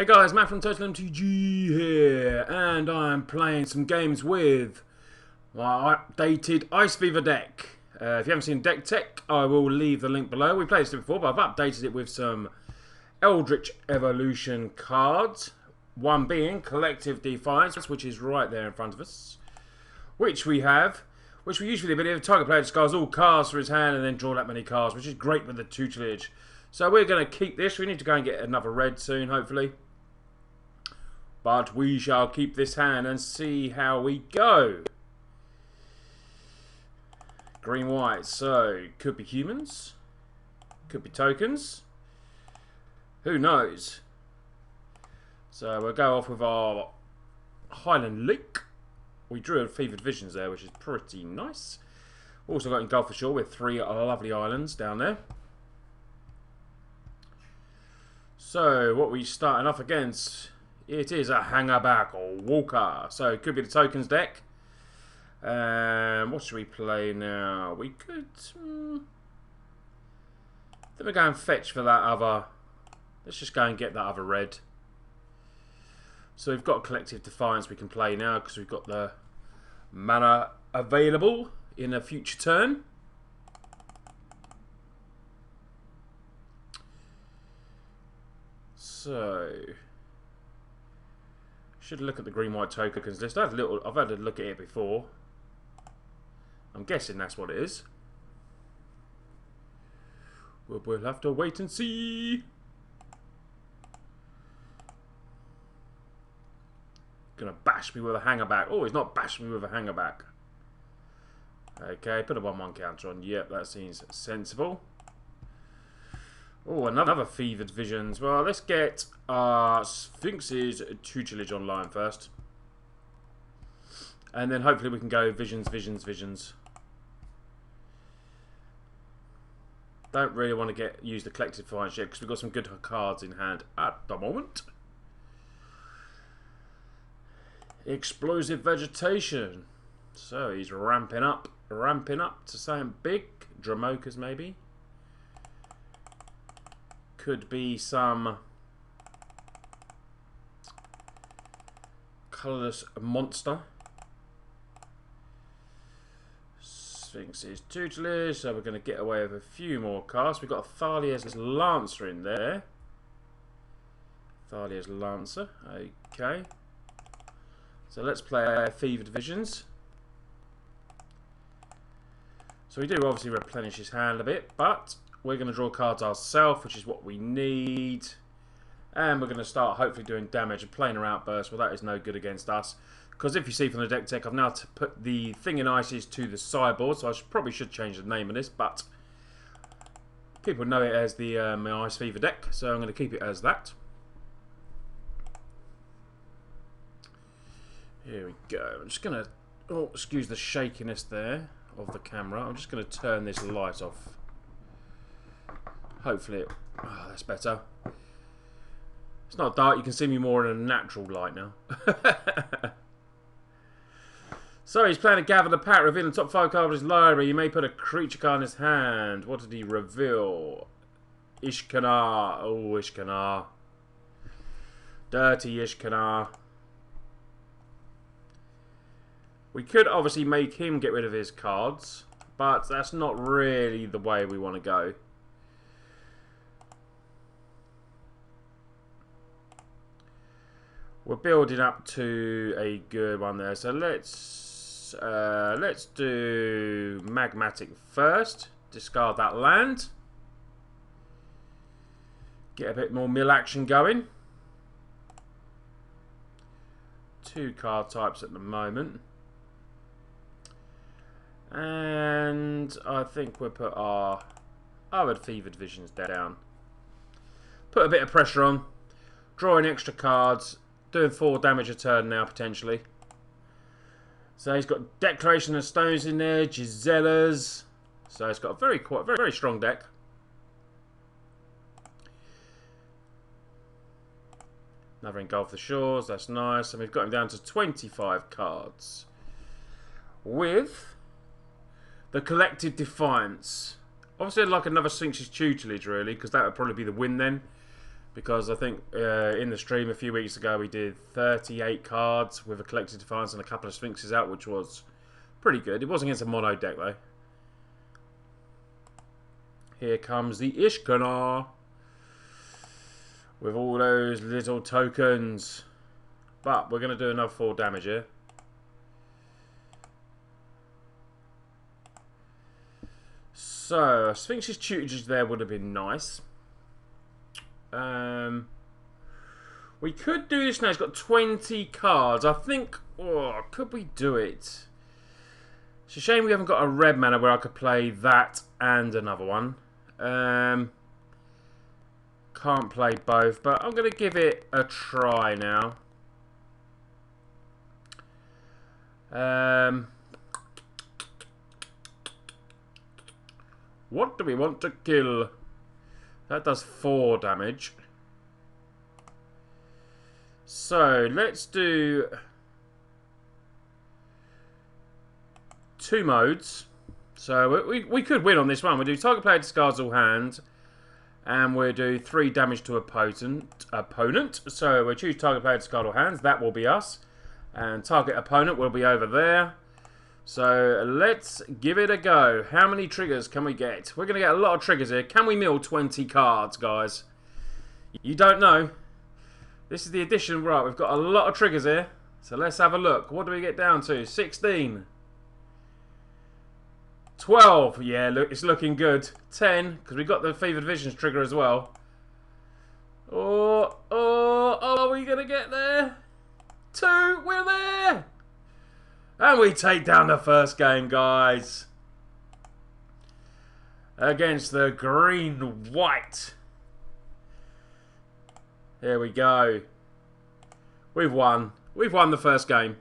Hey guys, Matt from TOTALmtg here, and I'm playing some games with my updated Ice Fever deck. If you haven't seen deck tech, I will leave the link below. We played this before, but I've updated it with some Eldritch Evolution cards. One being Collective Defiance, which is right there in front of us. Which we usually do, but target player discards all cards for his hand and then draw that many cards, which is great with the tutelage. So we're going to keep this. We need to go and get another red soon, hopefully. But we shall keep this hand and see how we go. Green, white. So, could be humans. Could be tokens. Who knows? So, we'll go off with our Highland Lake. We drew a Fevered Visions there, which is pretty nice. Also got Engulfed Ashore with 3 lovely islands down there. So, what we starting off against... It is a Hangerback or Walker. So it could be the tokens deck. What should we play now? We could... then we go and fetch for that other... Let's just go and get that other red. So we've got Collective Defiance we can play now because we've got the mana available in a future turn. So... Should look at the green-white tokens list. I've had a look at it before. I'm guessing that's what it is. We'll have to wait and see. Gonna bash me with a Hangerback. Oh, he's not bashing me with a Hangerback. Okay, put a 1/1 counter on. Yep, that seems sensible. Oh, another Fevered Visions. Well, let's get Sphinx's tutelage online first. And then hopefully we can go Visions, Visions, Visions. Don't really want to use the Collective Defiance yet because we've got some good cards in hand at the moment. Explosive Vegetation. So he's ramping up to something big. Dramokas maybe. Could be some colourless monster. Sphinx's tutelage, so we're going to get away with a few more cards. We've got a Thalia's Lancer in there. Thalia's Lancer, okay. So let's play Fevered Visions. So we do obviously replenish his hand a bit, but... We're going to draw cards ourselves, which is what we need. And we're going to start hopefully doing damage and playing our outburst. Well, that is no good against us. Because if you see from the deck tech, I've now put the thing in ices to the sideboard. So I probably should change the name of this. But people know it as the my Ice Fever deck. So I'm going to keep it as that. Here we go. I'm just going to... Oh, excuse the shakiness there of the camera. I'm just going to turn this light off. Hopefully, oh, that's better. It's not dark, you can see me more in a natural light now. So he's playing a Gather the Pack, revealing the top 5 cards of his library. You may put a creature card in his hand. What did he reveal? Ishkanar. Oh, Ishkanar. Dirty Ishkanar. We could obviously make him get rid of his cards, but that's not really the way we want to go. We're building up to a good one there, so let's do Magmatic first. Discard that land. Get a bit more mill action going. 2 card types at the moment, and I think we'll put our Fevered Visions down. Put a bit of pressure on. Drawing extra cards. Doing 4 damage a turn now, potentially. So he's got Declaration of Stones in there, Gisellas. So he's got a very strong deck. Another Engulf the Shores, that's nice. And we've got him down to 25 cards. With the Collective Defiance. Obviously I'd like another Sphinx's tutelage really, because that would probably be the win then. because I think in the stream a few weeks ago we did 38 cards with a Collected Defiance and a couple of Sphinxes out, which was pretty good. It was against a mono deck though. Here comes the Ishkanar with all those little tokens. But we're going to do another 4 damage here. So, Sphinx's tutorage there would have been nice. We could do this now. It's got 20 cards. I think, oh, could we do it? It's a shame we haven't got a red mana where I could play that and another one. Can't play both, but I'm going to give it a try now. What do we want to kill? That does 4 damage. So, let's do 2 modes. So, we could win on this one. We'll do target player discards all hands. And we'll do 3 damage to opponent. So, we'll choose target player discard all hands. That will be us. And target opponent will be over there. So, let's give it a go. How many triggers can we get? We're going to get a lot of triggers here. Can we mill 20 cards, guys? You don't know. This is the addition. Right, we've got a lot of triggers here. So, let's have a look. What do we get down to? 16. 12. Yeah, look, it's looking good. 10, because we got the Fevered Visions trigger as well. Oh, are we going to get there? 2, we're there! And we take down the first game, guys. Against the green-white. Here we go. We've won. We've won the first game.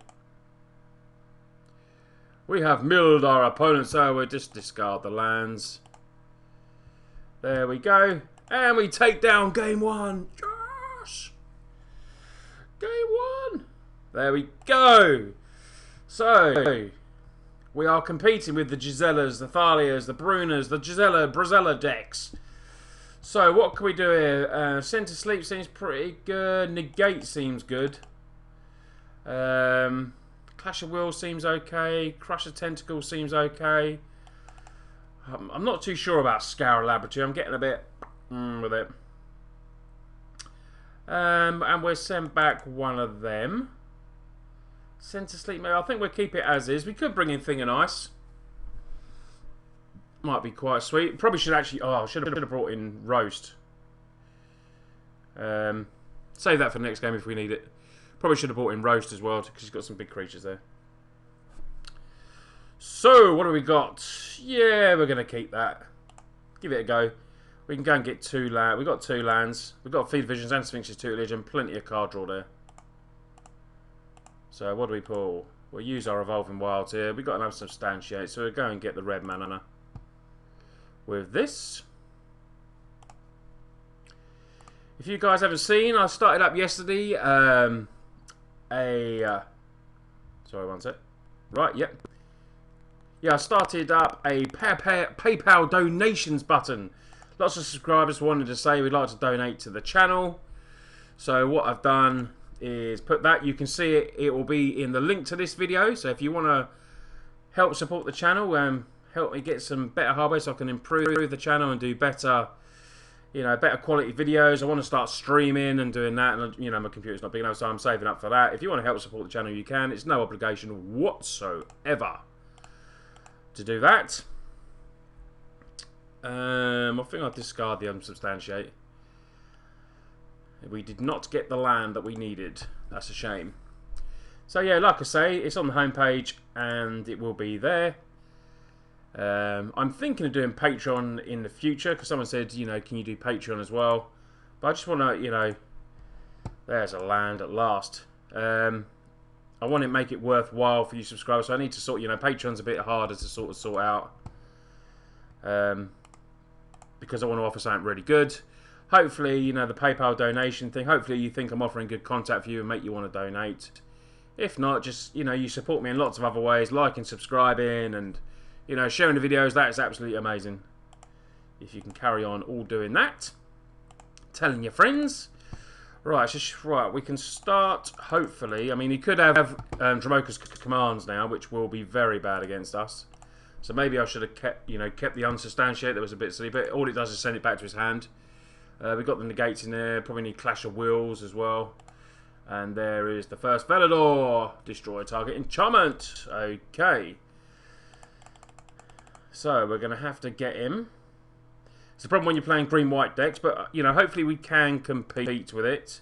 We have milled our opponent, so we'll just discard the lands. There we go. And we take down game 1. Yes! Game 1. There we go. So, we are competing with the Gisellas, the Thalias, the Brunas, the Brazella decks. So, what can we do here? Center Sleep seems pretty good. Negate seems good. Clash of Will seems okay. Crush of Tentacle seems okay. I'm not too sure about Scour Laboratory. I'm getting a bit with it. And we'll send back one of them. Center Sleep, maybe. I think we'll keep it as is. We could bring in Thing and Ice. Might be quite sweet. Probably should actually... Oh, I should have brought in Roast. Save that for the next game if we need it. Probably should have brought in Roast as well, because he's got some big creatures there. So, what do we got? Yeah, we're going to keep that. Give it a go. We can go and get 2 lands. We've got 2 lands. We've got Feed Visions and Sphinx's tutelage and plenty of card draw there. So, what do we pull? We'll use our Evolving Wilds here. We've got enough Substantiate, so we'll go and get the red mana with this. If you guys haven't seen, I started up yesterday sorry, one sec. Right, yep. Yeah, I started up a PayPal donations button. Lots of subscribers wanted to say we'd like to donate to the channel. So what I've done is put that. You can see it. It will be in the link to this video. So if you want to help support the channel, help me get some better hardware so I can improve the channel and do better, you know, better quality videos. I want to start streaming and doing that, and you know, my computer's not big enough, so I'm saving up for that. If you want to help support the channel, you can. It's no obligation whatsoever to do that. I think I'll discard the Unsubstantiate. We did not get the land that we needed. That's a shame. So yeah, like I say, it's on the homepage and it will be there. I'm thinking of doing Patreon in the future because someone said, you know, can you do Patreon as well? But I just want to, you know, there's a land at last. I want to make it worthwhile for you subscribers, so I need to sort, you know, Patreon's a bit harder to sort out. Because I want to offer something really good. Hopefully, you know, the PayPal donation thing, hopefully you think I'm offering good content for you and make you want to donate. If not, just, you know, you support me in lots of other ways, liking, subscribing, and, you know, sharing the videos. That is absolutely amazing. If you can carry on all doing that. telling you, friends. Right, right, we can start, hopefully. I mean, he could have Dromoka's commands now, which will be very bad against us. So maybe I should have kept, kept the unsubstantiate. That was a bit silly, but all it does is send it back to his hand. We've got the negates in there. Probably need Clash of Wills as well. And there is the first Velador. Destroy target enchantment. Okay. So we're going to have to get him. It's a problem when you're playing green-white decks, but, hopefully we can compete with it.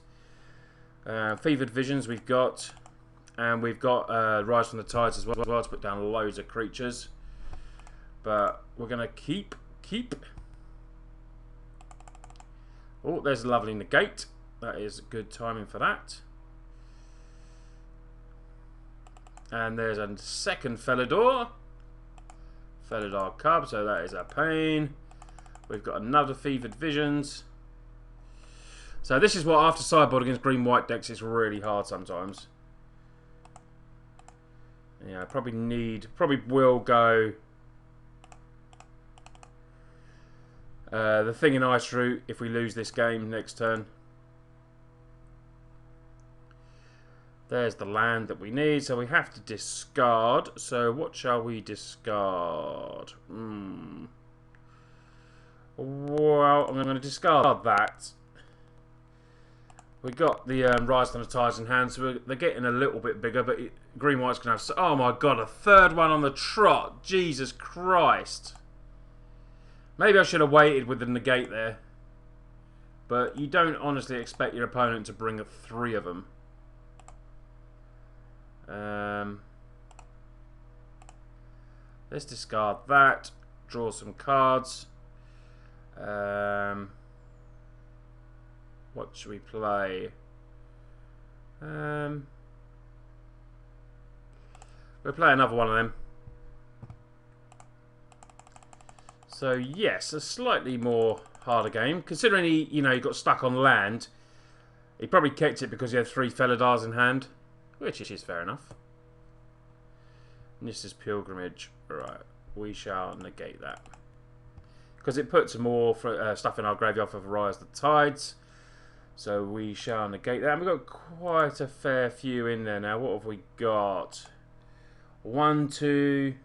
Fevered Visions we've got. And we've got Rise from the Tides as well to put down loads of creatures. But we're going to keep. Oh, there's a lovely negate. That is good timing for that. And there's a second Felidor. Felidor Cub, so that is a pain. We've got another Fevered Visions. So this is what after sideboard against green-white decks is really hard sometimes. Yeah, probably will go the thing in Ice Route if we lose this game next turn. There's the land that we need, so we have to discard. So what shall we discard? Well, I'm going to discard that. We got the Rise from the Tides in hand, so they're getting a little bit bigger, but green-white's going to have... Oh my god, a third one on the trot. Jesus Christ. Maybe I should have waited with the negate there. But you don't honestly expect your opponent to bring 3 of them. Let's discard that. Draw some cards. What should we play? We'll play another one of them. So yes, a slightly more harder game. Considering he got stuck on land, he probably kept it because he had 3 Felidars in hand, which is fair enough. Nissa's Pilgrimage. Right, we shall negate that. Because it puts more stuff in our graveyard for Rise of the Tides. So we shall negate that. And we've got quite a fair few in there now. What have we got? 1, 2,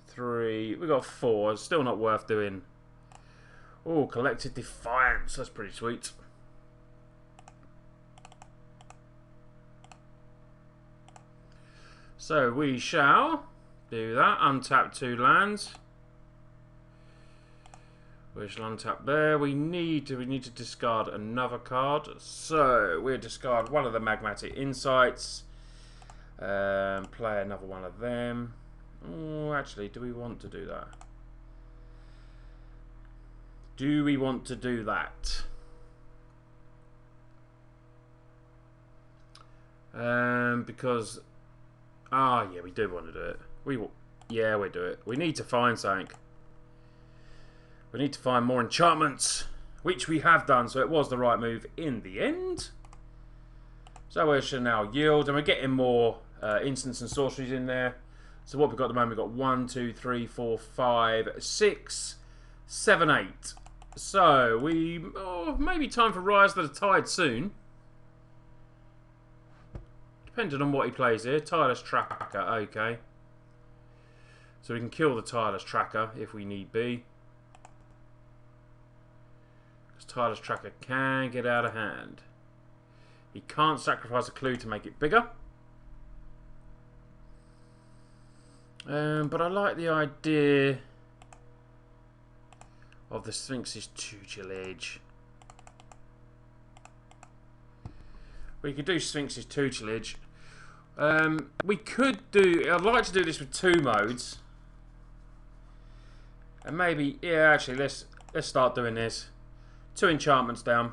3. We've got 4. It's still not worth doing. Oh, Collected Defiance. That's pretty sweet. So we shall do that. Untap 2 lands. We shall untap there. We need to discard another card. So we'll discard one of the Magmatic Insights. Play another one of them. Oh, actually, do we want to do that? Do we want to do that? Because yeah, we do want to do it. Yeah, we do it. We need to find something. We need to find more enchantments, which we have done, so it was the right move in the end. So we shall now yield, and we're getting more instants and sorceries in there. So what we've got at the moment, we've got 1, 2, 3, 4, 5, 6, 7, 8. So maybe time for Rise of the Tide soon. Depending on what he plays here. Tireless Tracker, okay. So we can kill the Tireless Tracker if we need be. Because Tireless Tracker can get out of hand. He can't sacrifice a clue to make it bigger. But I like the idea of the Sphinx's tutelage. We could do Sphinx's tutelage. We could do... I'd like to do this with 2 modes. And maybe... Yeah, actually, let's start doing this. 2 enchantments down.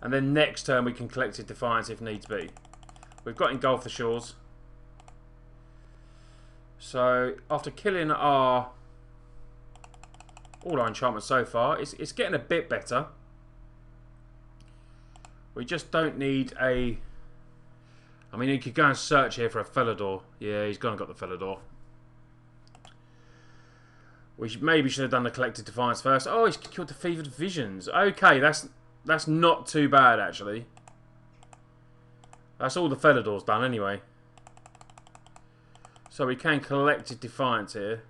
And then next turn we can Collected Defiance if needs be. We've got Engulf the Shores. So, after killing all our enchantments so far, it's getting a bit better. We just don't need a... I mean, you could go and search here for a Felidor. Yeah, he's gone and got the Felidor. Maybe should have done the Collected Defiance first. Oh, he's killed the Fevered Visions. Okay, that's not too bad, actually. That's all the Felidor's done, anyway. So we can Collected Defiance here.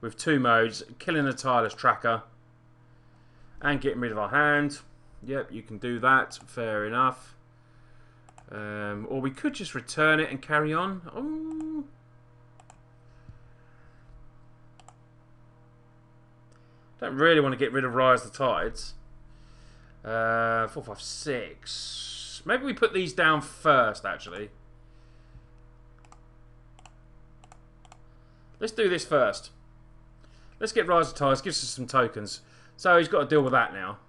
With 2 modes. Killing a Tireless Tracker. And getting rid of our hand. Yep, you can do that. Fair enough. Or we could just return it and carry on. Oh. Don't really want to get rid of Rise the Tides. 4, 5, 6. Maybe we put these down first, actually. Let's do this first. Let's get Rise the Tides. Gives us some tokens. So he's got to deal with that now.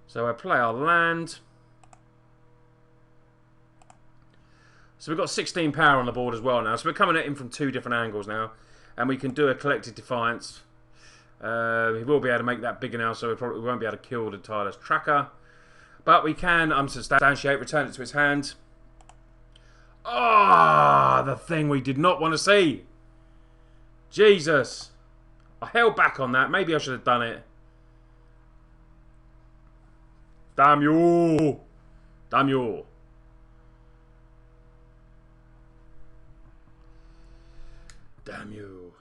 So I play our land. So we've got 16 power on the board as well now. So we're coming at him from 2 different angles now. And we can do a Collected Defiance. He will be able to make that bigger now, so we probably won't be able to kill the Tireless Tracker. But we can unsubstantiate, return it to his hand. Ah, the thing we did not want to see. Jesus. I held back on that. Maybe I should have done it. Damn you. Damn you. Damn you.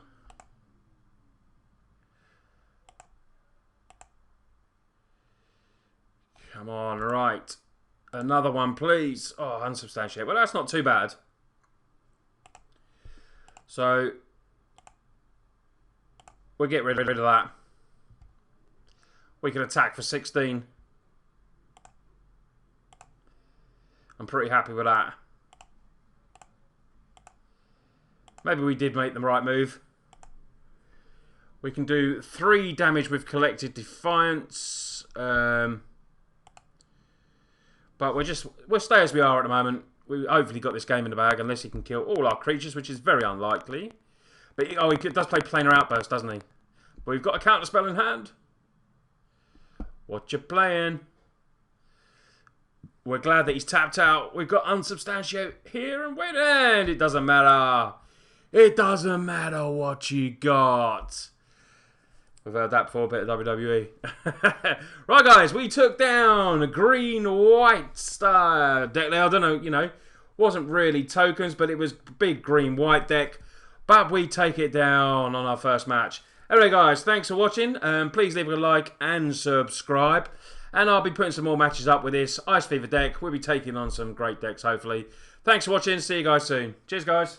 Come on, right. Another one, please. Oh, unsubstantiate. Well, that's not too bad. So, we'll get rid of that. We can attack for 16. I'm pretty happy with that. Maybe we did make the right move. We can do 3 damage with Collected Defiance. But we'll stay as we are at the moment. We hopefully got this game in the bag, unless he can kill all our creatures, which is very unlikely. But he does play Planar Outburst, doesn't he? But we've got a counter spell in hand. What you playing? We're glad that he's tapped out. We've got Unsubstantiate here and win, and it doesn't matter. It doesn't matter what you got. We've heard that before, a bit of WWE. Right, guys, we took down a green-white star deck there. I don't know, wasn't really tokens, but it was big green-white deck. But we take it down on our first match. Anyway, guys, thanks for watching. Please leave a like and subscribe. And I'll be putting some more matches up with this Ice Fever deck. We'll be taking on some great decks, hopefully. Thanks for watching. See you guys soon. Cheers, guys.